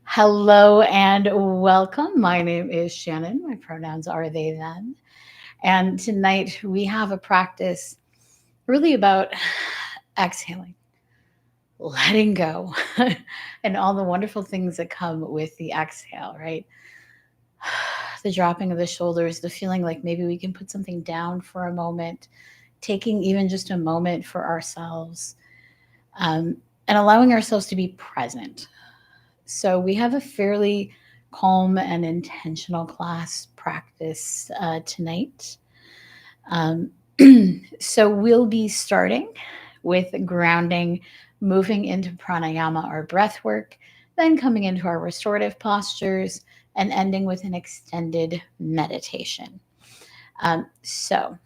Hello and welcome. My name is Shannon. My pronouns are they, them. And tonight we have a practice really about exhaling, letting go, and all the wonderful things that come with the exhale, right? The dropping of the shoulders, the feeling like maybe we can put something down for a moment, taking even just a moment for ourselves, um, and allowing ourselves to be present. So we have a fairly calm and intentional class practice tonight. Um, so we'll be starting with grounding, moving into pranayama or breath work, then coming into our restorative postures, and ending with an extended meditation. So,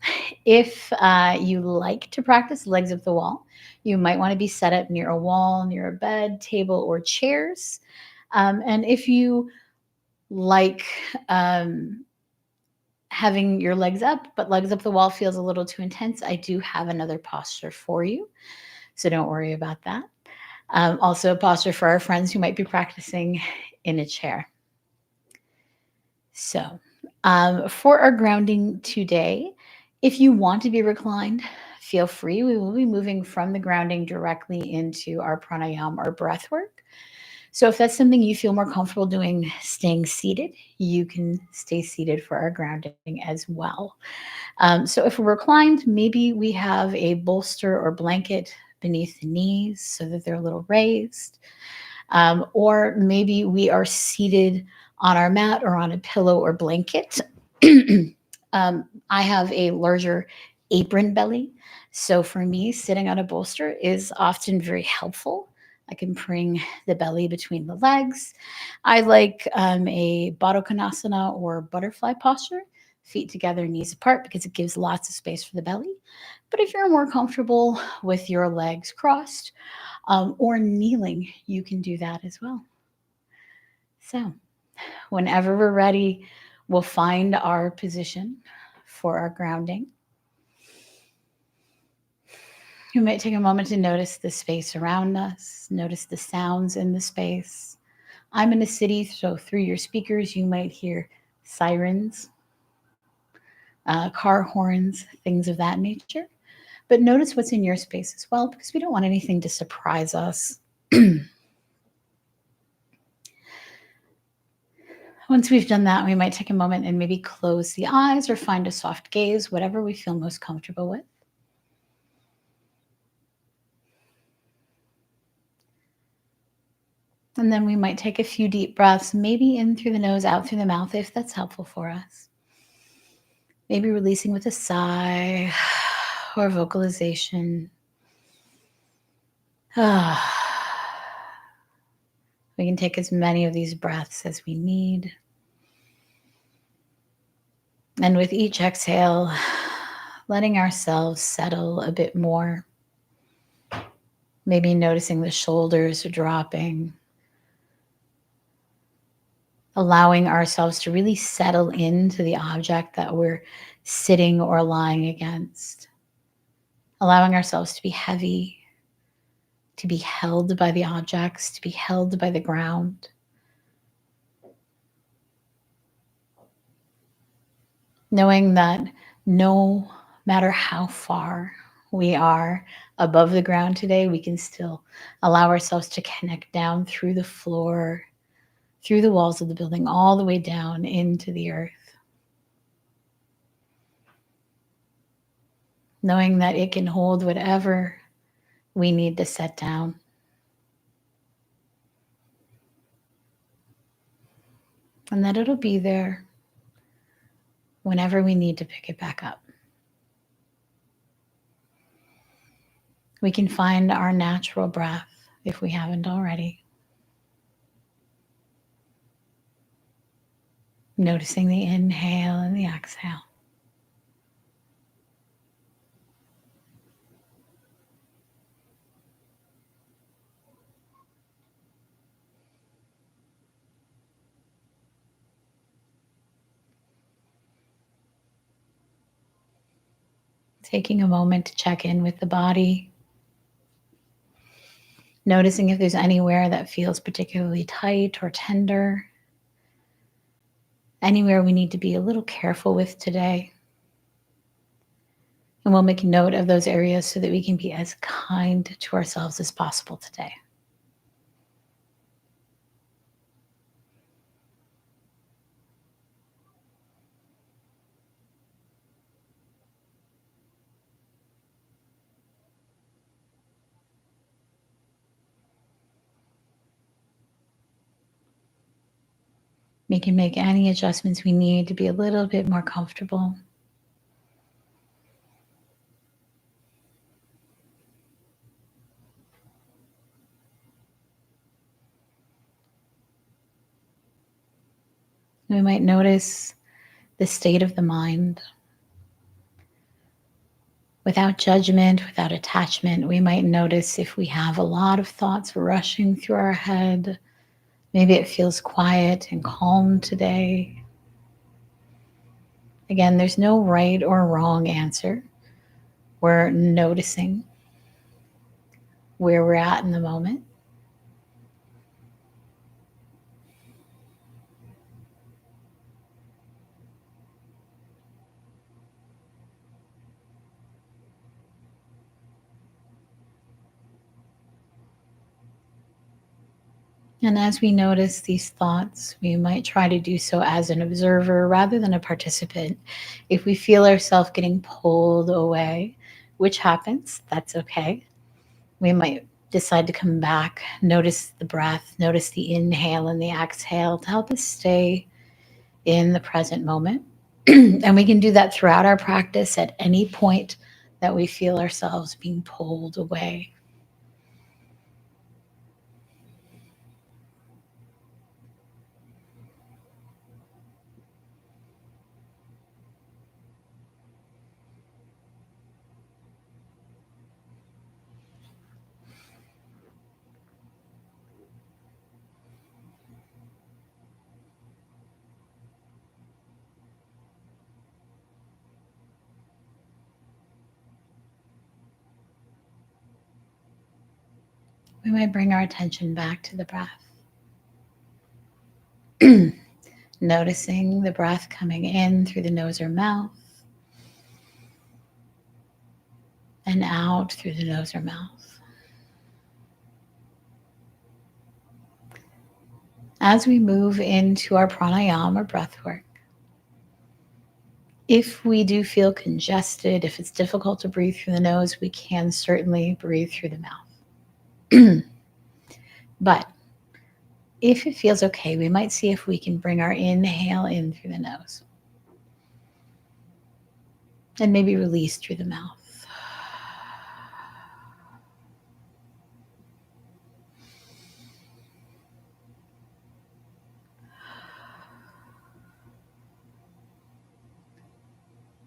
if you like to practice legs up the wall, you might want to be set up near a wall, near a bed, table, or chairs. And if you like having your legs up, but legs up the wall feels a little too intense, I do have another posture for you. So don't worry about that. Also, a posture for our friends who might be practicing in a chair. So, for our grounding today, if you want to be reclined, feel free. We will be moving from the grounding directly into our pranayama or breath work. So, if that's something you feel more comfortable doing, staying seated, you can stay seated for our grounding as well. So, if we're reclined, maybe we have a bolster or blanket beneath the knees so that they're a little raised. Or maybe we are seated on our mat or on a pillow or blanket. I have a larger apron belly. So for me, sitting on a bolster is often very helpful. I can bring the belly between the legs. I like a Baddha Konasana or butterfly posture, feet together, knees apart, because it gives lots of space for the belly. But if you're more comfortable with your legs crossed, or kneeling, you can do that as well. So, whenever we're ready, we'll find our position for our grounding. You might take a moment to notice the space around us, notice the sounds in the space. I'm in a city, so through your speakers, you might hear sirens, car horns, things of that nature. But notice what's in your space as well, because we don't want anything to surprise us. Once we've done that, we might take a moment and maybe close the eyes or find a soft gaze, whatever we feel most comfortable with. And then we might take a few deep breaths, maybe in through the nose, out through the mouth, if that's helpful for us. Maybe releasing with a sigh or vocalization. We can take as many of these breaths as we need. And with each exhale, letting ourselves settle a bit more. Maybe noticing the shoulders dropping, allowing ourselves to really settle into the object that we're sitting or lying against, allowing ourselves to be heavy, to be held by the objects, to be held by the ground. Knowing that no matter how far we are above the ground today, we can still allow ourselves to connect down through the floor, through the walls of the building, all the way down into the earth. Knowing that it can hold whatever we need to set down. And that it'll be there whenever we need to pick it back up. We can find our natural breath if we haven't already. Noticing the inhale and the exhale. Taking a moment to check in with the body. Noticing if there's anywhere that feels particularly tight or tender, anywhere we need to be a little careful with today. And we'll make note of those areas so that we can be as kind to ourselves as possible today. We can make any adjustments we need to be a little bit more comfortable. We might notice the state of the mind. Without judgment, without attachment, we might notice if we have a lot of thoughts rushing through our head. Maybe it feels quiet and calm today. Again, there's no right or wrong answer. We're noticing where we're at in the moment. And as we notice these thoughts, we might try to do so as an observer rather than a participant. If we feel ourselves getting pulled away, which happens, that's okay. We might decide to come back, notice the breath, notice the inhale and the exhale to help us stay in the present moment. And we can do that throughout our practice at any point that we feel ourselves being pulled away. We might bring our attention back to the breath. Noticing the breath coming in through the nose or mouth and out through the nose or mouth. As we move into our pranayama or breath work, if we do feel congested, if it's difficult to breathe through the nose, we can certainly breathe through the mouth. But if it feels okay, we might see if we can bring our inhale in through the nose and maybe release through the mouth.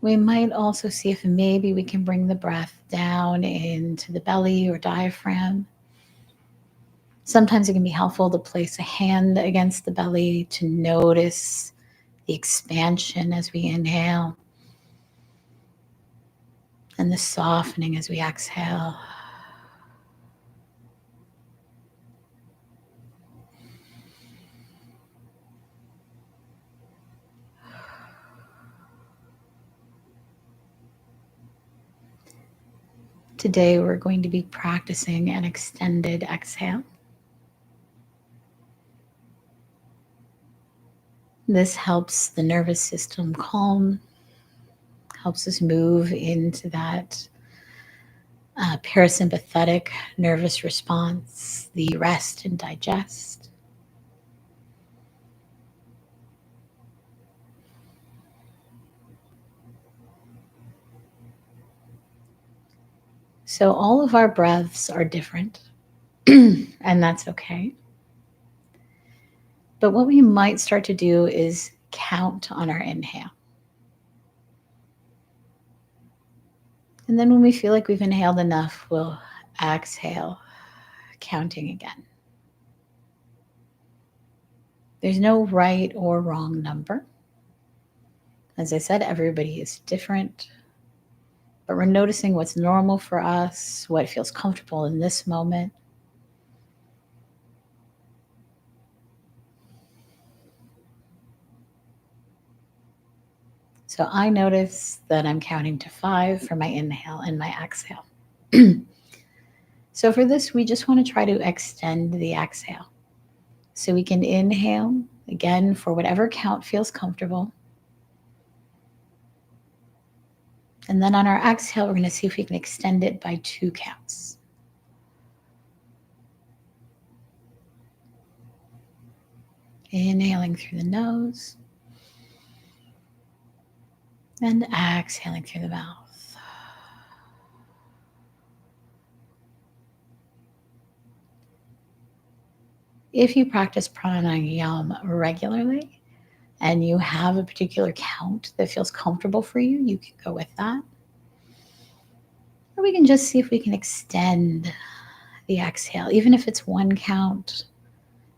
We might also see if maybe we can bring the breath down into the belly or diaphragm. Sometimes it can be helpful to place a hand against the belly to notice the expansion as we inhale and the softening as we exhale. Today we're going to be practicing an extended exhale. This helps the nervous system calm, helps us move into that parasympathetic nervous response, the rest and digest. So all of our breaths are different, and that's okay. But what we might start to do is count on our inhale. And then when we feel like we've inhaled enough, we'll exhale, counting again. There's no right or wrong number. As I said, everybody is different. But we're noticing what's normal for us, what feels comfortable in this moment. So I notice that I'm counting to 5 for my inhale and my exhale. So for this, we just want to try to extend the exhale. So we can inhale again for whatever count feels comfortable. And then on our exhale, we're going to see if we can extend it by 2 counts. Inhaling through the nose and exhaling through the mouth. If you practice pranayama regularly and you have a particular count that feels comfortable for you, you can go with that. Or we can just see if we can extend the exhale, even if it's 1 count,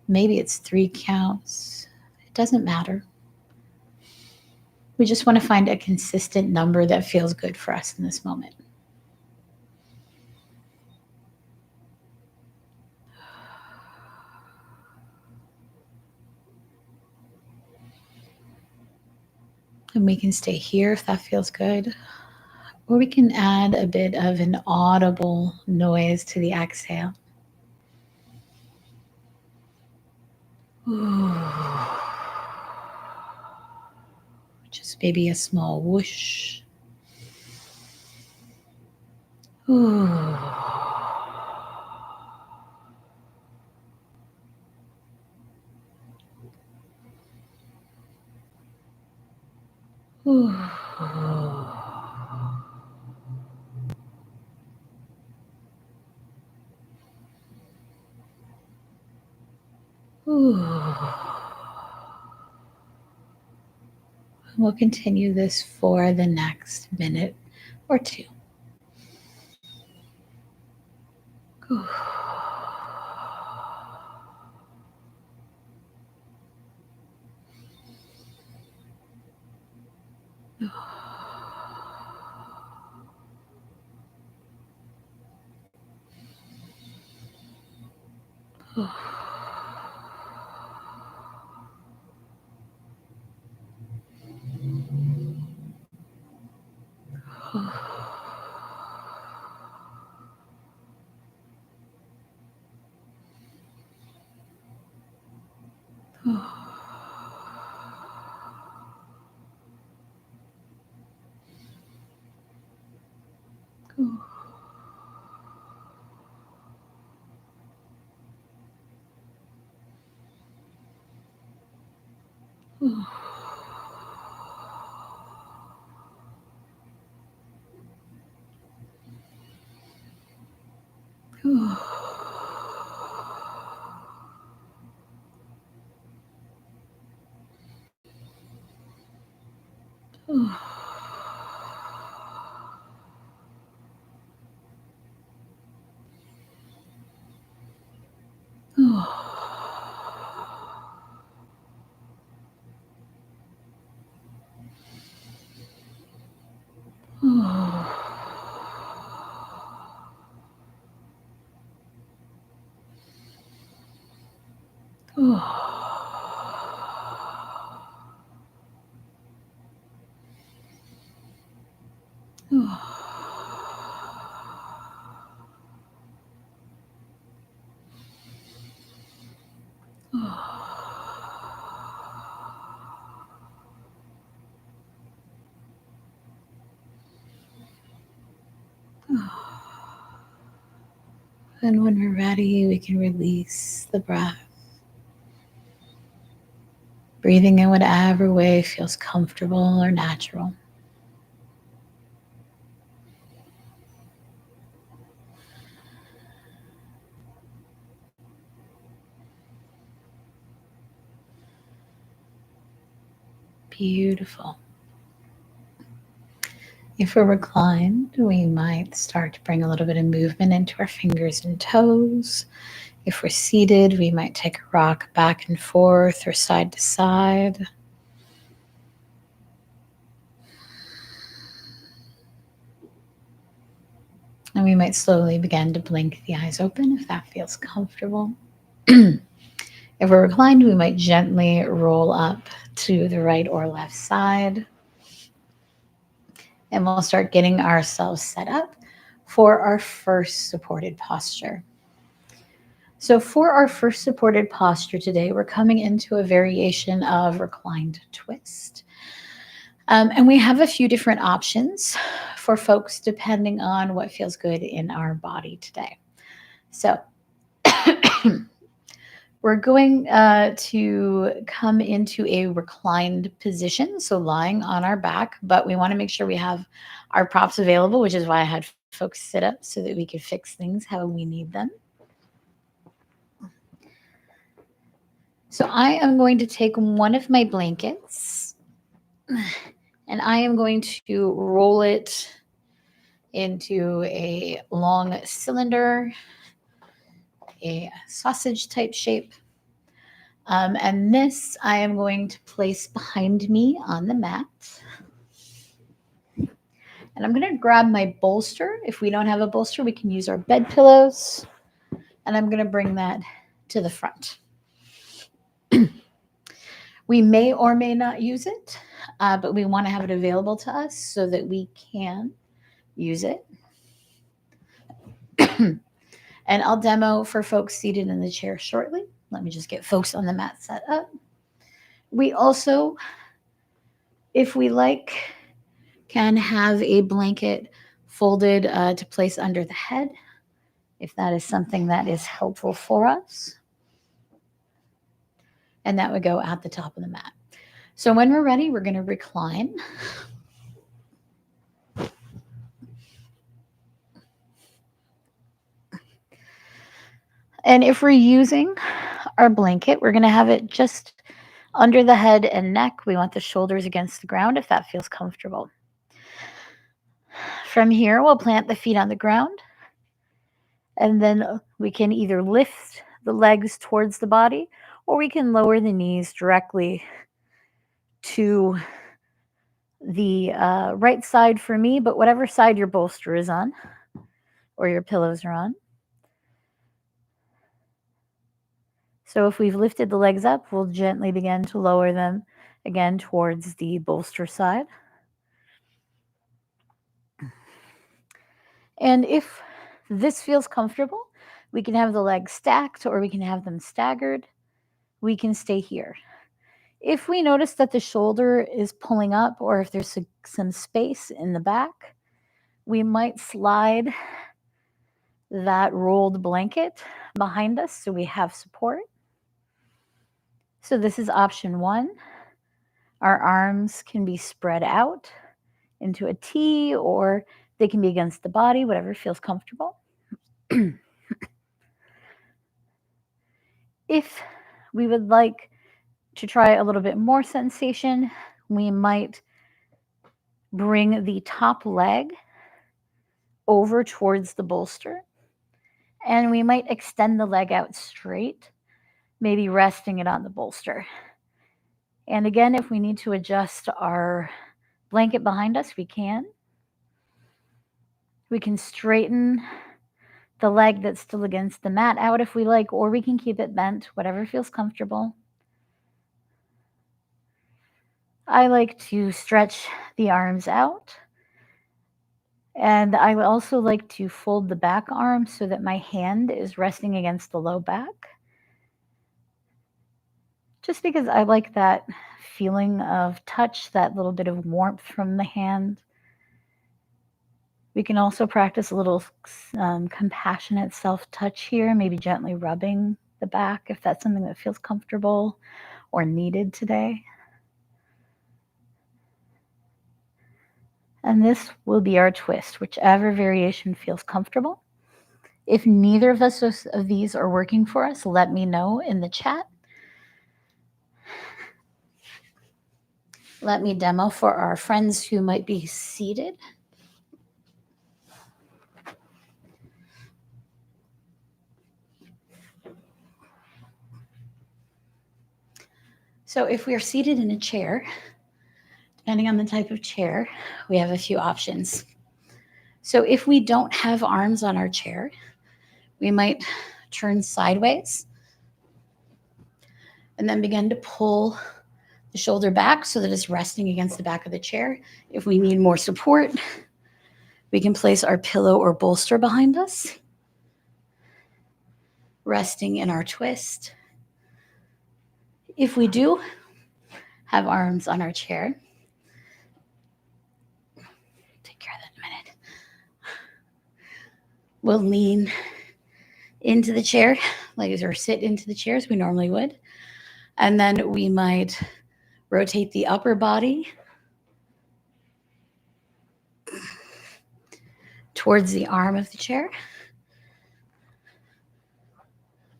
maybe it's 3 counts, it doesn't matter. We just want to find a consistent number that feels good for us in this moment. And we can stay here if that feels good. Or we can add a bit of an audible noise to the exhale. Just maybe a small whoosh. We'll continue this for the next minute or 2. And when we're ready, we can release the breath. Breathing in whatever way feels comfortable or natural. Beautiful. If we're reclined, we might start to bring a little bit of movement into our fingers and toes. If we're seated, we might take a rock back and forth or side to side. And we might slowly begin to blink the eyes open if that feels comfortable. If we're reclined, we might gently roll up to the right or left side. and we'll start getting ourselves set up for our first supported posture. So for our first supported posture today, we're coming into a variation of reclined twist. And we have a few different options for folks depending on what feels good in our body today. So we're going to come into a reclined position, so lying on our back, but we want to make sure we have our props available, which is why I had folks sit up so that we could fix things how we need them. So I am going to take one of my blankets and I am going to roll it into a long cylinder, a sausage type shape. And this I am going to place behind me on the mat. And I'm going to grab my bolster. If we don't have a bolster, we can use our bed pillows. And I'm going to bring that to the front. We may or may not use it, but we want to have it available to us so that we can use it. And I'll demo for folks seated in the chair shortly. Let me just get folks on the mat set up. We also, if we like, can have a blanket folded to place under the head, if that is something that is helpful for us. And that would go at the top of the mat. So when we're ready, we're going to recline. And if we're using our blanket, we're going to have it just under the head and neck. We want the shoulders against the ground if that feels comfortable. From here, we'll plant the feet on the ground. And then we can either lift the legs towards the body or we can lower the knees directly to the right side for me, but whatever side your bolster is on or your pillows are on. So if we've lifted the legs up, we'll gently begin to lower them again towards the bolster side. And if this feels comfortable, we can have the legs stacked or we can have them staggered. We can stay here. If we notice that the shoulder is pulling up or if there's some space in the back, we might slide that rolled blanket behind us so we have support. So this is option one. Our arms can be spread out into a T or they can be against the body, whatever feels comfortable. If we would like to try a little bit more sensation, we might bring the top leg over towards the bolster and we might extend the leg out straight, maybe resting it on the bolster. And again, if we need to adjust our blanket behind us, we can. We can straighten the leg that's still against the mat out if we like, or we can keep it bent, whatever feels comfortable. I like to stretch the arms out. And I would also like to fold the back arm so that my hand is resting against the low back. Just because I like that feeling of touch, that little bit of warmth from the hand. We can also practice a little compassionate self-touch here, maybe gently rubbing the back if that's something that feels comfortable or needed today. And this will be our twist, whichever variation feels comfortable. If neither of these are working for us, let me know in the chat. Let me demo for our friends who might be seated. So if we are seated in a chair, depending on the type of chair, we have a few options. So if we don't have arms on our chair, we might turn sideways and then begin to pull the shoulder back so that it's resting against the back of the chair. If we need more support, we can place our pillow or bolster behind us, resting in our twist. If we do have arms on our chair, take care of that in a minute. We'll lean into the chair, or sit into the chair as we normally would. And then we might rotate the upper body towards the arm of the chair,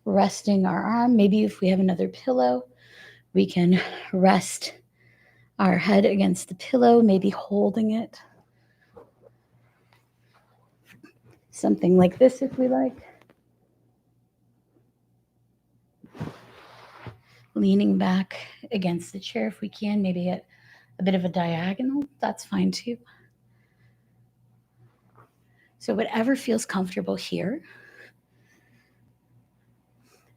resting our arm. Maybe if we have another pillow, we can rest our head against the pillow, maybe holding it. Something like this if we like. Leaning back against the chair if we can, maybe at a bit of a diagonal, that's fine too. So whatever feels comfortable here.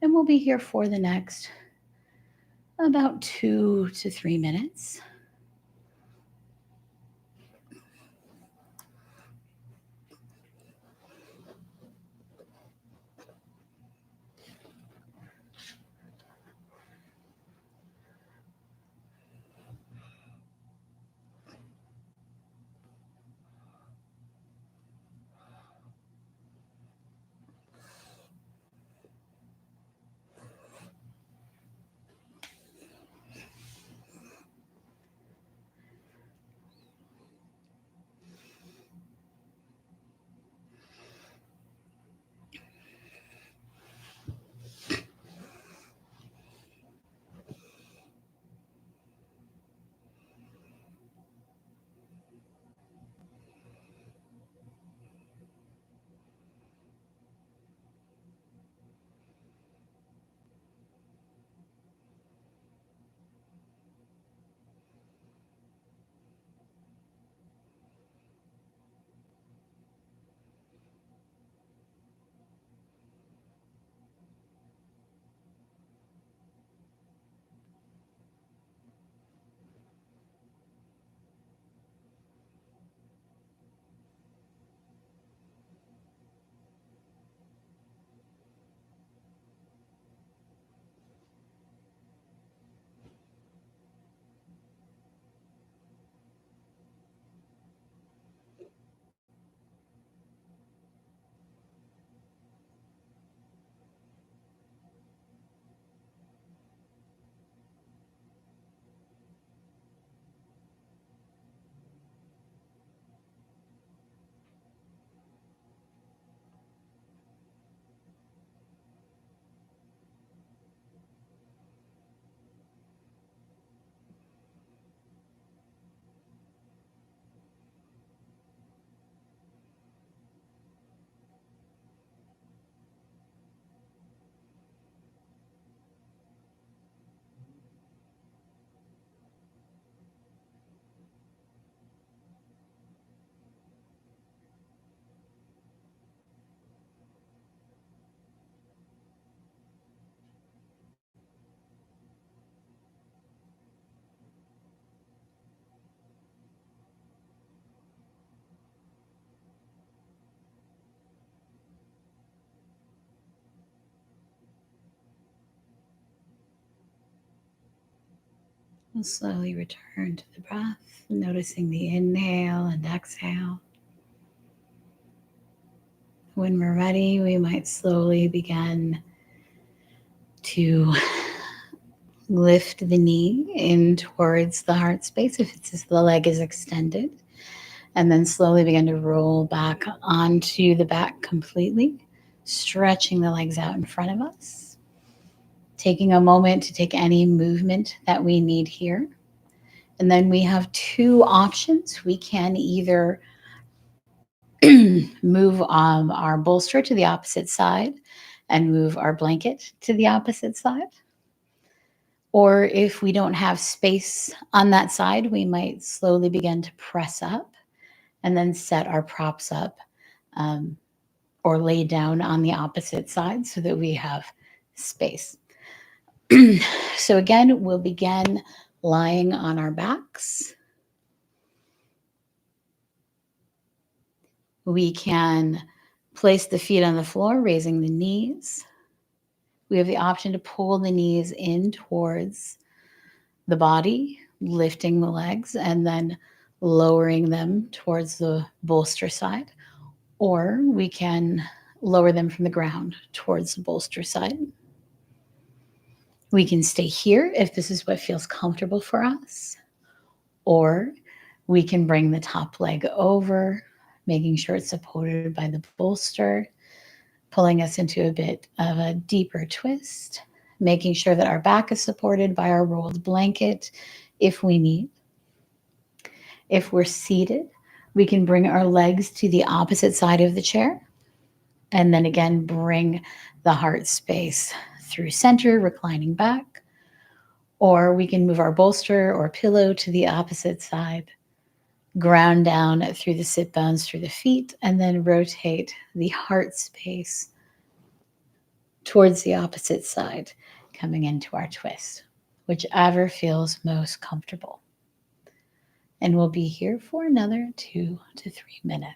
And we'll be here for the next about 2 to 3 minutes. We'll slowly return to the breath, noticing the inhale and exhale. When we're ready, we might slowly begin to lift the knee in towards the heart space if it's as the leg is extended, and then slowly begin to roll back onto the back completely, stretching the legs out in front of us. Taking a moment to take any movement that we need here. And then we have 2 options. We can either move our bolster to the opposite side and move our blanket to the opposite side. Or if we don't have space on that side, we might slowly begin to press up and then set our props up or lay down on the opposite side so that we have space. So again, we'll begin Lying on our backs, we can place the feet on the floor, raising the knees. We have the option to pull the knees in towards the body, lifting the legs, and then lowering them towards the bolster side. Or we can lower them from the ground towards the bolster side. We can stay here if this is what feels comfortable for us, or we can bring the top leg over, making sure it's supported by the bolster, pulling us into a bit of a deeper twist, making sure that our back is supported by our rolled blanket if we need. If we're seated, we can bring our legs to the opposite side of the chair, and then again bring the heart space through center, reclining back. Or we can move our bolster or pillow to the opposite side, ground down through the sit bones, through the feet, and then rotate the heart space towards the opposite side, coming into our twist, whichever feels most comfortable. And we'll be here for another 2 to 3 minutes.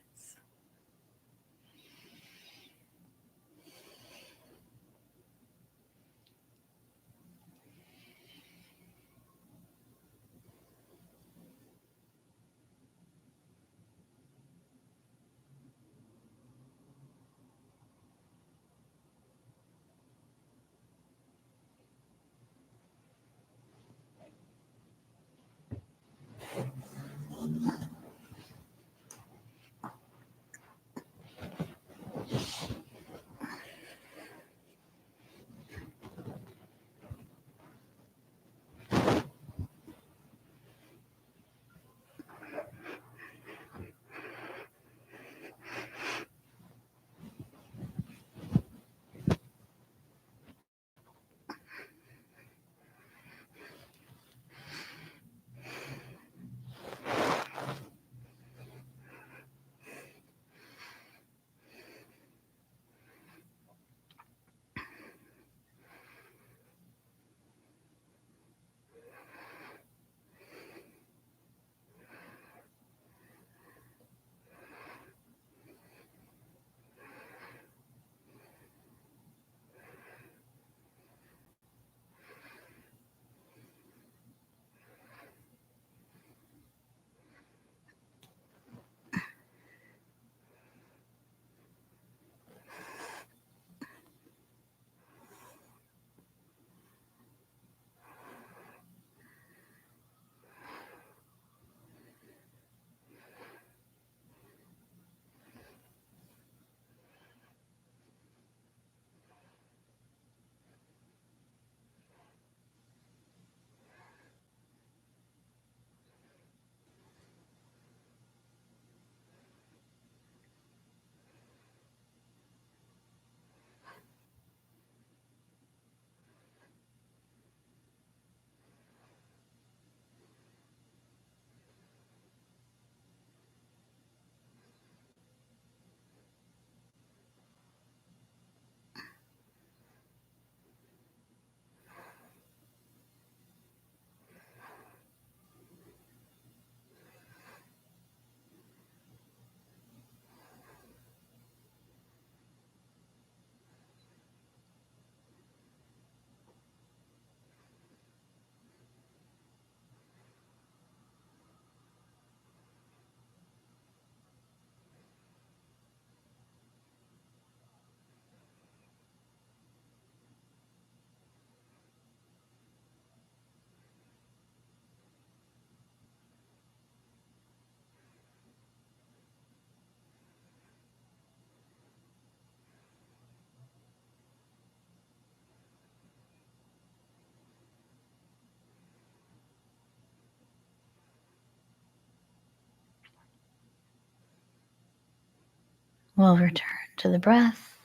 We'll return to the breath,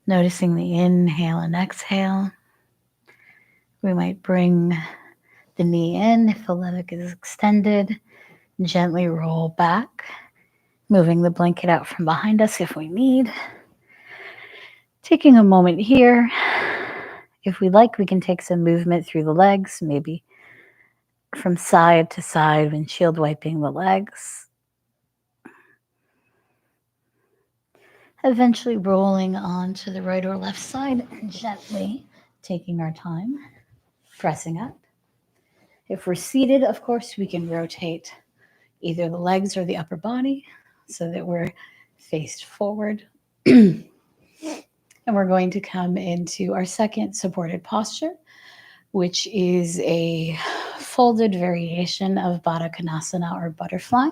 noticing the inhale and exhale. We might bring the knee in if the leg is extended, gently roll back, moving the blanket out from behind us if we need. Taking a moment here. If we like, we can take some movement through the legs, maybe from side to side, windshield wiping the legs, eventually rolling onto the right or left side, gently taking our time, pressing up. If we're seated, of course, we can rotate either the legs or the upper body so that we're faced forward. And we're going to come into our second supported posture, which is a folded variation of Baddha Konasana or butterfly.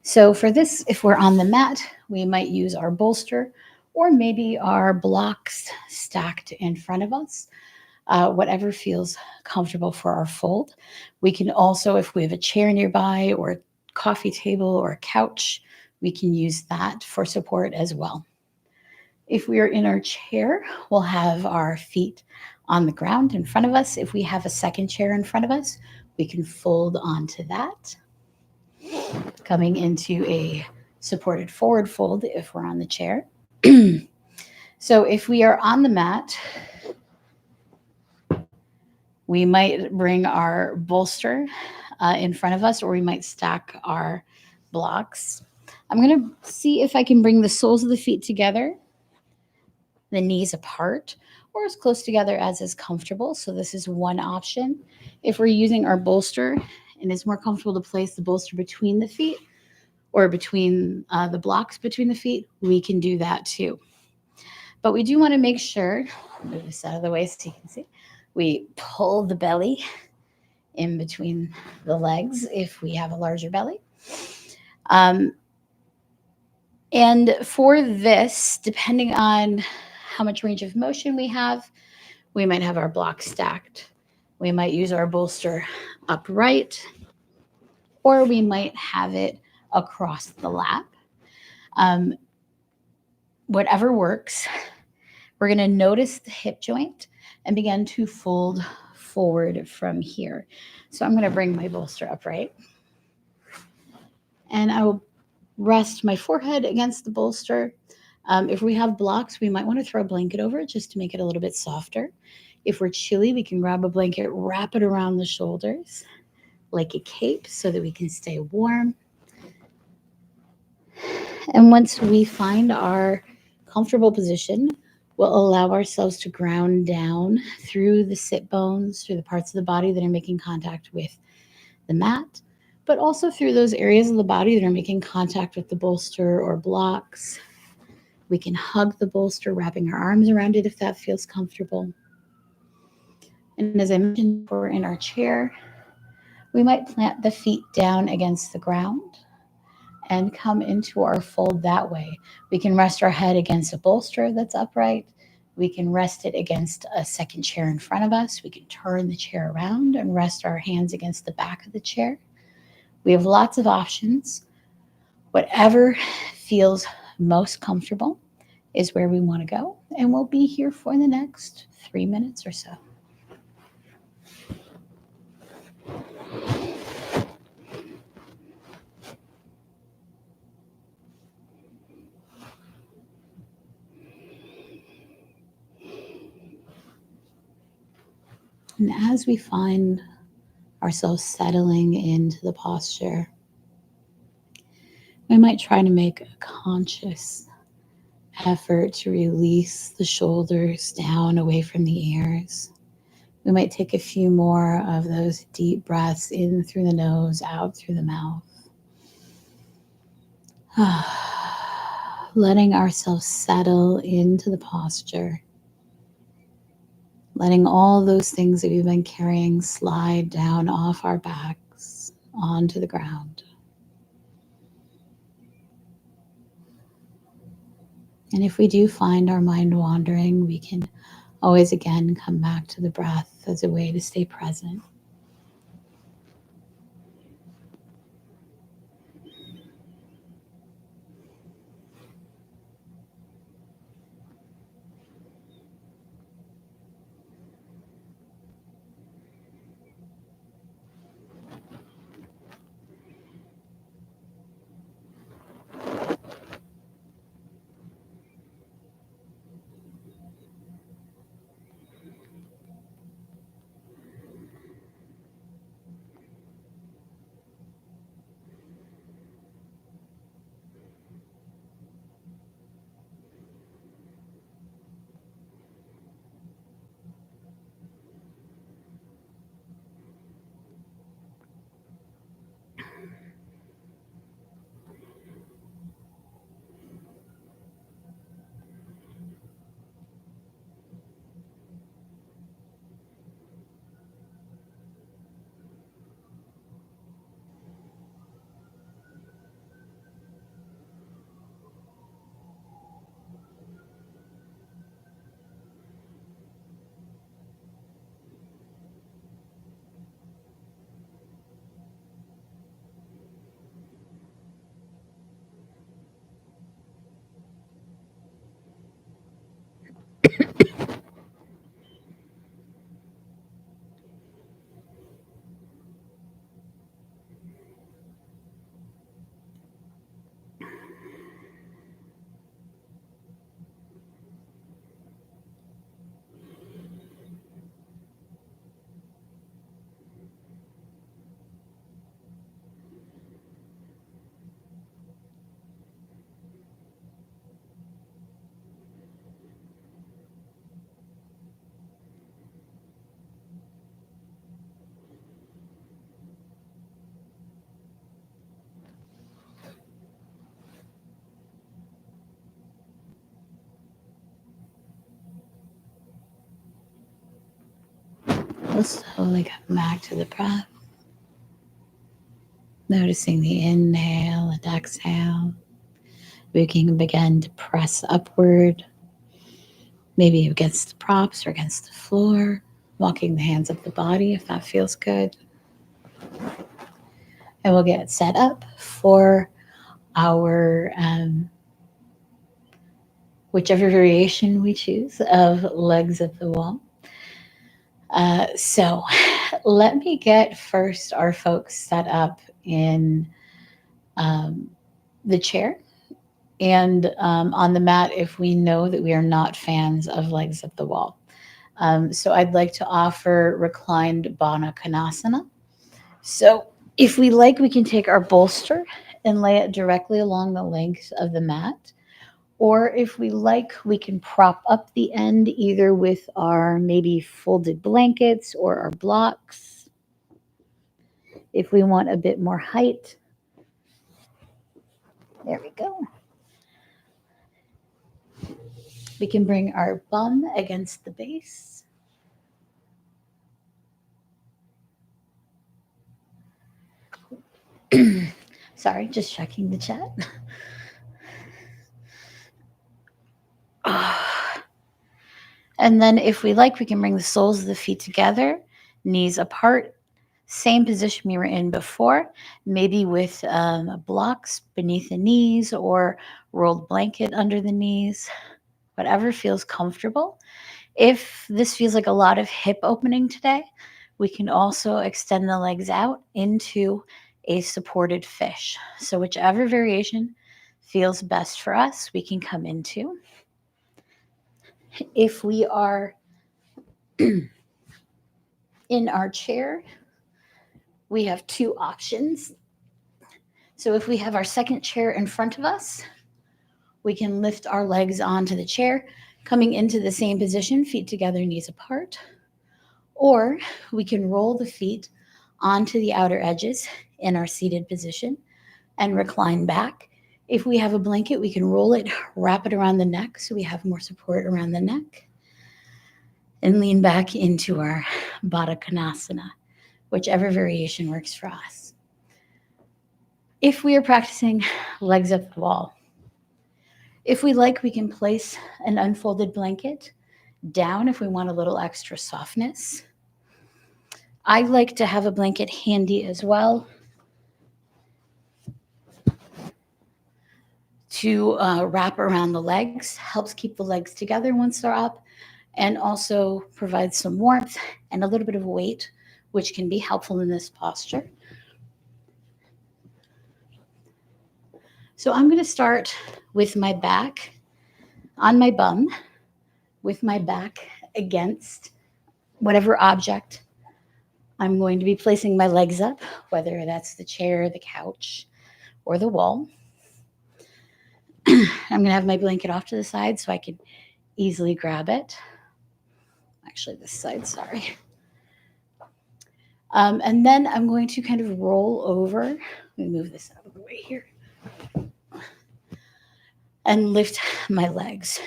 So for this, if we're on the mat, we might use our bolster or maybe our blocks stacked in front of us, whatever feels comfortable for our fold. We can also, if we have a chair nearby or a coffee table or a couch, we can use that for support as well. If we are in our chair, we'll have our feet on the ground in front of us. If we have a second chair in front of us, we can fold onto that, coming into a supported forward fold if we're on the chair. So if we are on the mat, we might bring our bolster in front of us, or we might stack our blocks. I'm going to see if I can bring the soles of the feet together, the knees apart, or as close together as is comfortable. So this is one option. If we're using our bolster and it's more comfortable to place the bolster between the feet or between the blocks between the feet, we can do that too. But we do want to make sure, move this out of the way so you can see, we pull the belly in between the legs if we have a larger belly. And for this, depending on how much range of motion we have, we might have our blocks stacked. We might use our bolster upright, or we might have it across the lap. Whatever works. We're going to notice the hip joint and begin to fold forward from here. So I'm going to bring my bolster upright. And I will rest my forehead against the bolster. If we have blocks, we might want to throw a blanket over it just to make it a little bit softer. If we're chilly, we can grab a blanket, wrap it around the shoulders like a cape so that we can stay warm. And once we find our comfortable position, we'll allow ourselves to ground down through the sit bones, through the parts of the body that are making contact with the mat, but also through those areas of the body that are making contact with the bolster or blocks. We can hug the bolster, wrapping our arms around it if that feels comfortable. And as I mentioned, if we're in our chair, we might plant the feet down against the ground and come into our fold that way. We can rest our head against a bolster that's upright. We can rest it against a second chair in front of us. We can turn the chair around and rest our hands against the back of the chair. We have lots of options. Whatever feels most comfortable is where we want to go. And we'll be here for the next 3 minutes or so. And as we find ourselves settling into the posture, we might try to make a conscious effort to release the shoulders down away from the ears. We might take a few more of those deep breaths in through the nose, out through the mouth. Letting ourselves settle into the posture. Letting all those things that we've been carrying slide down off our backs onto the ground. And if we do find our mind wandering, we can always again come back to the breath as a way to stay present. We'll slowly come back to the breath, noticing the inhale and exhale. We can begin to press upward, maybe against the props or against the floor, walking the hands up the body if that feels good. And we'll get set up for our whichever variation we choose of legs of the wall. So let me get first our folks set up in um, the chair and on the mat if we know that we are not fans of legs of the wall. So I'd like to offer reclined Baddha Konasana. So if we like, we can take our bolster and lay it directly along the length of the mat. Or if we like, we can prop up the end either with our maybe folded blankets or our blocks. If we want a bit more height, there we go. We can bring our bum against the base. Sorry, just checking the chat. And then if we like, we can bring the soles of the feet together, knees apart, same position we were in before, maybe with blocks beneath the knees or rolled blanket under the knees, whatever feels comfortable. If this feels like a lot of hip opening today, we can also extend the legs out into a supported fish. So whichever variation feels best for us, we can come into. If we are in our chair, we have two options. So if we have our second chair in front of us, we can lift our legs onto the chair, coming into the same position, feet together, knees apart. Or we can roll the feet onto the outer edges in our seated position and recline back. If we have a blanket, we can roll it, wrap it around the neck so we have more support around the neck, and lean back into our Baddha Konasana, whichever variation works for us. If we are practicing legs up the wall, if we like, we can place an unfolded blanket down if we want a little extra softness. I like to have a blanket handy as well to wrap around the legs, helps keep the legs together once they're up, and also provides some warmth and a little bit of weight, which can be helpful in this posture. So I'm going to start with my back on my bum, with my back against whatever object I'm going to be placing my legs up, whether that's the chair, the couch, or the wall. I'm going to have my blanket off to the side so I can easily grab it. Actually, this side, sorry. And then I'm going to kind of roll over. Let me move this out of the way here. And lift my legs.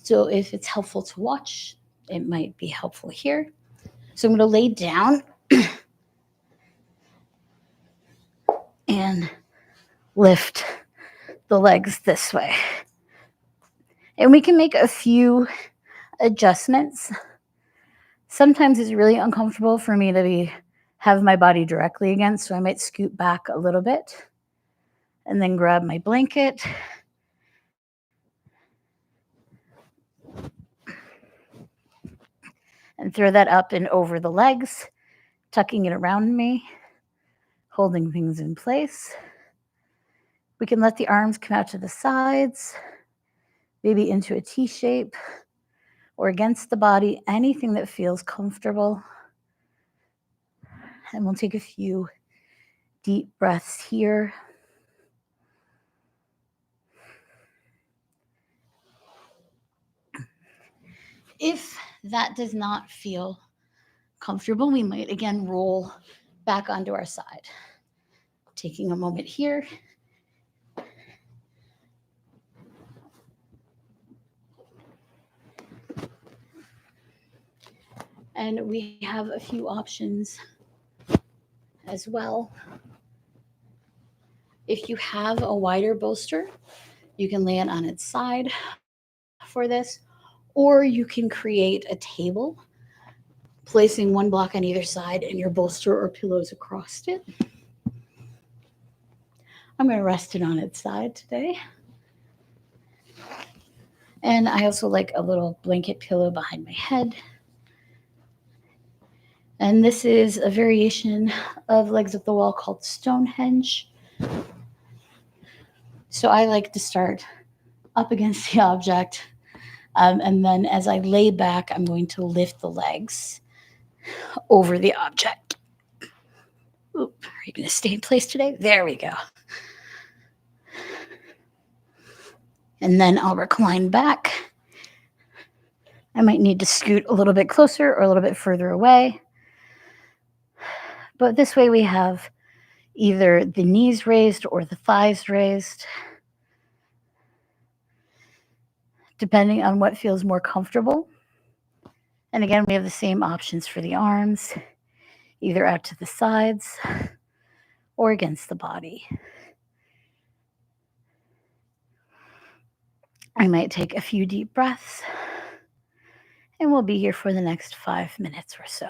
So if it's helpful to watch, it might be helpful here. So I'm going to lay down and lift the legs this way. And we can make a few adjustments. Sometimes it's really uncomfortable for me to have my body directly against, so I might scoot back a little bit and then grab my blanket. And throw that up and over the legs, tucking it around me, holding things in place. We can let the arms come out to the sides, maybe into a T shape or against the body, anything that feels comfortable. And we'll take a few deep breaths here. If that does not feel comfortable, we might again roll back onto our side. Taking a moment here. And we have a few options as well. If you have a wider bolster, you can lay it on its side for this, or you can create a table, placing one block on either side and your bolster or pillows across it. I'm going to rest it on its side today. And I also like a little blanket pillow behind my head. And this is a variation of Legs Up the Wall called Stonehenge. So I like to start up against the object. And then as I lay back, I'm going to lift the legs over the object. Oop, are you going to stay in place today? There we go. And then I'll recline back. I might need to scoot a little bit closer or a little bit further away. But this way we have either the knees raised or the thighs raised, depending on what feels more comfortable. And again, we have the same options for the arms, either out to the sides or against the body. I might take a few deep breaths, and we'll be here for the next 5 minutes or so.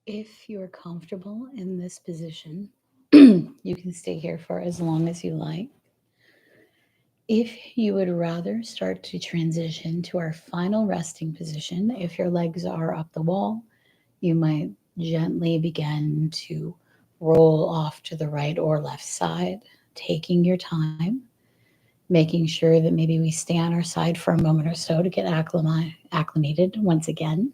If you're comfortable in this position, you can stay here for as long as you like. If you would rather start to transition to our final resting position, if your legs are up the wall, you might gently begin to roll off to the right or left side, taking your time, making sure that maybe we stay on our side for a moment or so to get acclimated once again.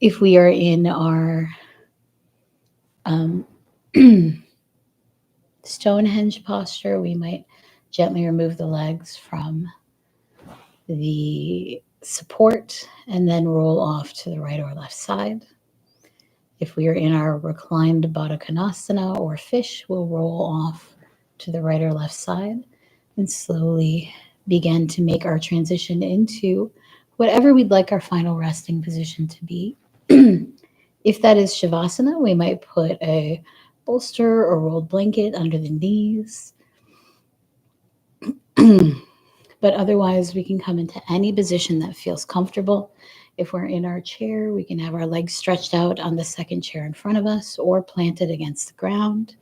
If we are in our um, Stonehenge posture, we might gently remove the legs from the support and then roll off to the right or left side. If we are in our reclined Baddha Konasana or fish, we'll roll off to the right or left side and slowly begin to make our transition into whatever we'd like our final resting position to be. If that is Shavasana, we might put a bolster or rolled blanket under the knees. But otherwise, we can come into any position that feels comfortable. If we're in our chair, we can have our legs stretched out on the second chair in front of us or planted against the ground.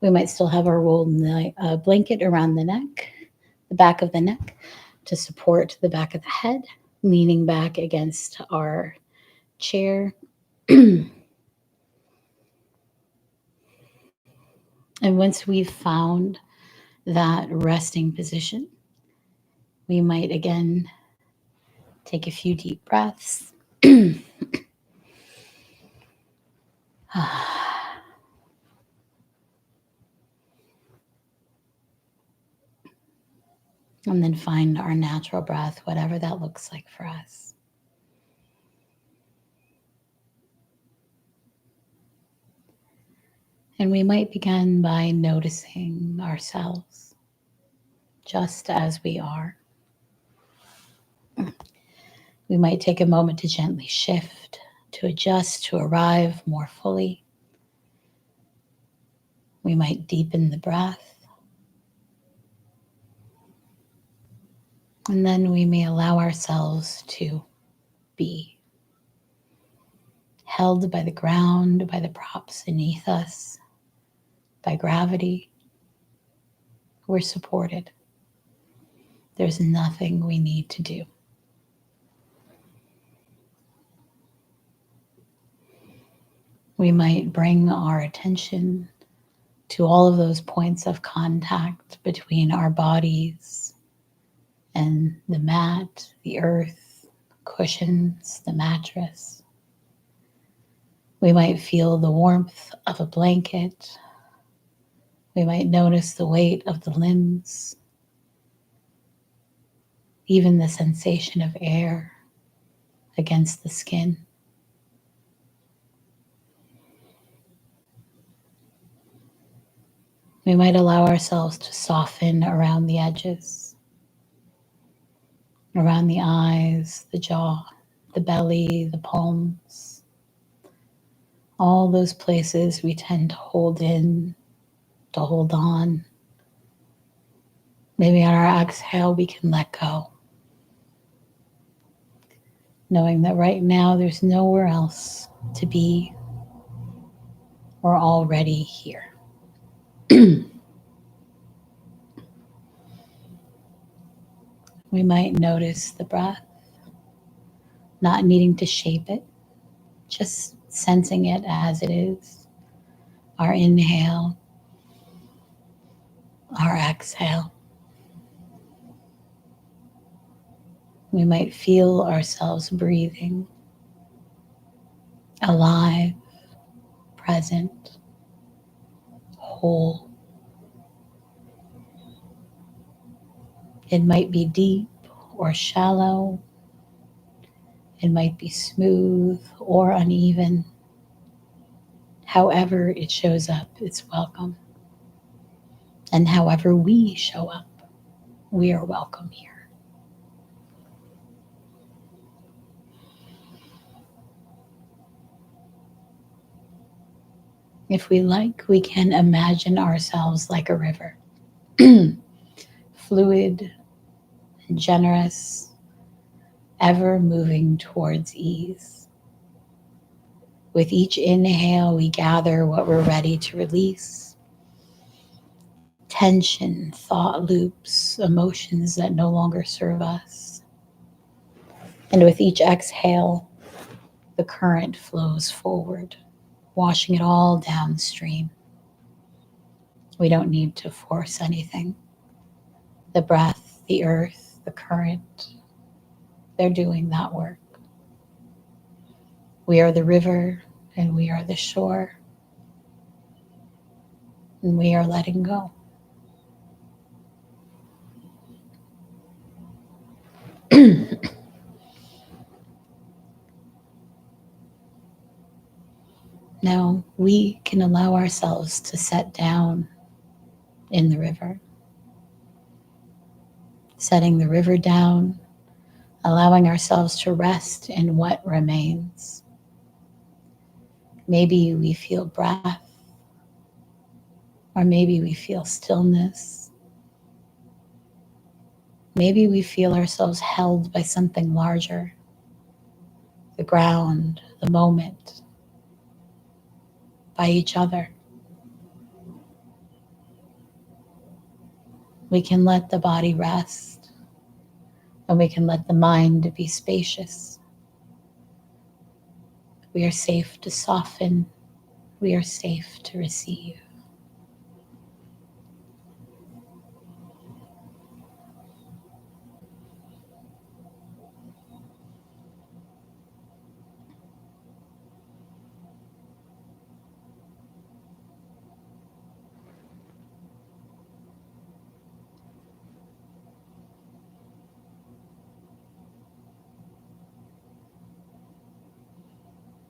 We might still have our rolled blanket around the neck, the back of the neck, to support the back of the head, leaning back against our chair. And once we've found that resting position, we might again take a few deep breaths. And then find our natural breath, whatever that looks like for us. And we might begin by noticing ourselves just as we are. We might take a moment to gently shift, to adjust, to arrive more fully. We might deepen the breath. And then we may allow ourselves to be held by the ground, by the props beneath us, by gravity. We're supported. There's nothing we need to do. We might bring our attention to all of those points of contact between our bodies and the mat, the earth, cushions, the mattress. We might feel the warmth of a blanket. We might notice the weight of the limbs, even the sensation of air against the skin. We might allow ourselves to soften around the edges, around the eyes, the jaw, the belly, the palms, all those places we tend to hold in, to hold on. Maybe on our exhale, we can let go, knowing that right now there's nowhere else to be. We're already here. We might notice the breath, not needing to shape it, just sensing it as it is. Our inhale, our exhale. We might feel ourselves breathing, alive, present, whole. It might be deep or shallow. It might be smooth or uneven. However it shows up, it's welcome. And however we show up, we are welcome here. If we like, we can imagine ourselves like a river, fluid and generous, ever moving towards ease. With each inhale, we gather what we're ready to release: tension, thought loops, emotions that no longer serve us. And with each exhale, the current flows forward, washing it all downstream. We don't need to force anything. The breath, the earth, the current, they're doing that work. We are the river and we are the shore, and we are letting go. Now we can allow ourselves to set down in the river, setting the river down, allowing ourselves to rest in what remains. Maybe we feel breath, or maybe we feel stillness. Maybe we feel ourselves held by something larger, the ground, the moment, by each other. We can let the body rest, and we can let the mind be spacious. We are safe to soften. We are safe to receive.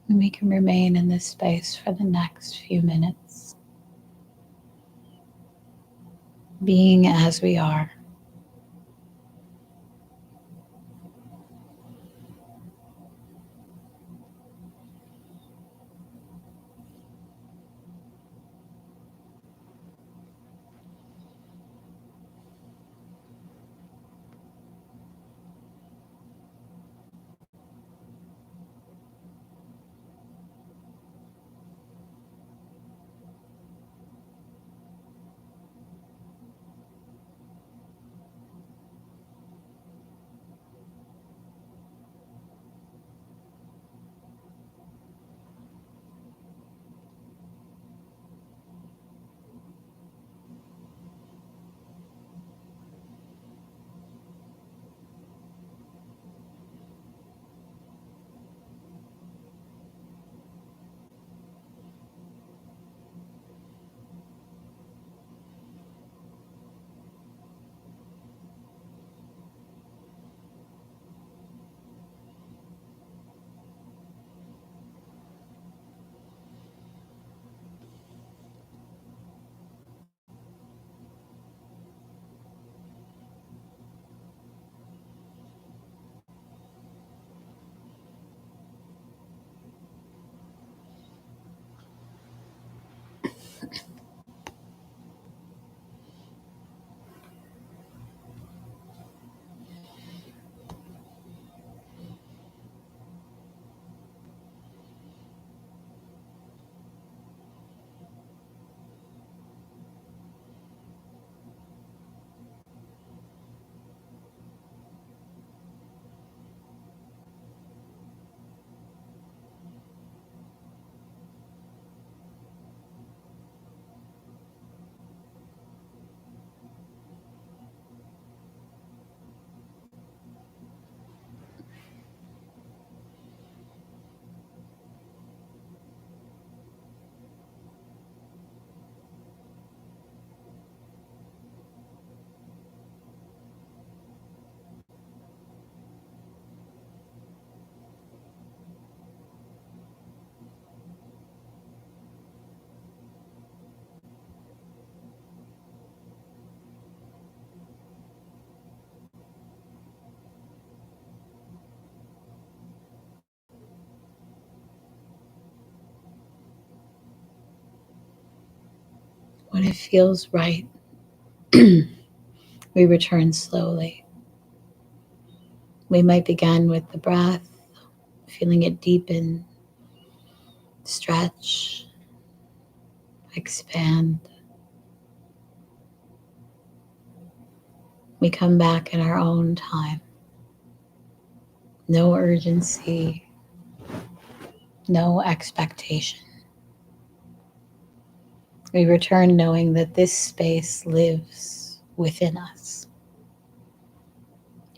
And we can remain in this space for the next few minutes, being as we are. When it feels right, we return slowly. We might begin with the breath, feeling it deepen, stretch, expand. We come back in our own time. No urgency, no expectation. We return knowing that this space lives within us.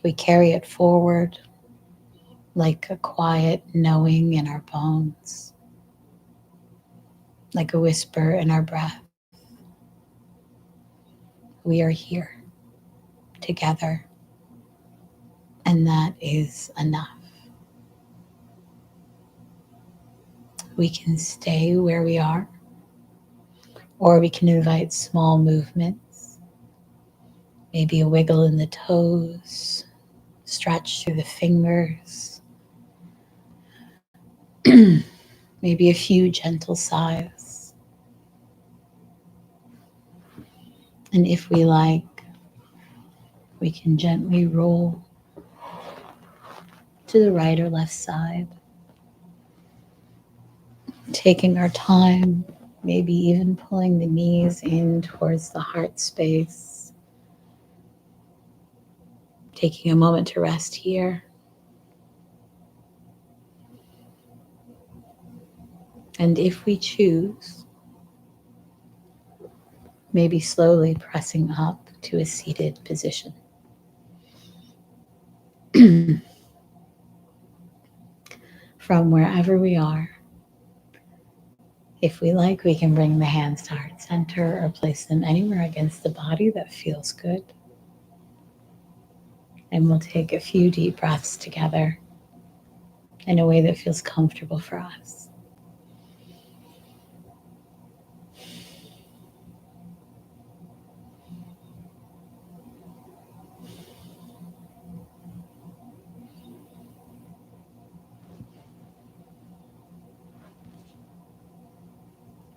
We carry it forward like a quiet knowing in our bones, like a whisper in our breath. We are here together, and that is enough. We can stay where we are, or we can invite small movements, maybe a wiggle in the toes, stretch through the fingers, maybe a few gentle sighs. And if we like, we can gently roll to the right or left side, taking our time, maybe even pulling the knees in towards the heart space, taking a moment to rest here. And if we choose, maybe slowly pressing up to a seated position. From wherever we are, if we like, we can bring the hands to heart center or place them anywhere against the body that feels good. And we'll take a few deep breaths together in a way that feels comfortable for us.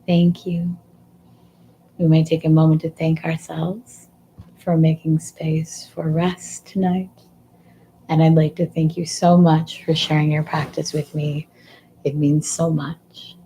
Thank you. We may take a moment to thank ourselves for making space for rest tonight. And I'd like to thank you so much for sharing your practice with me. It means so much.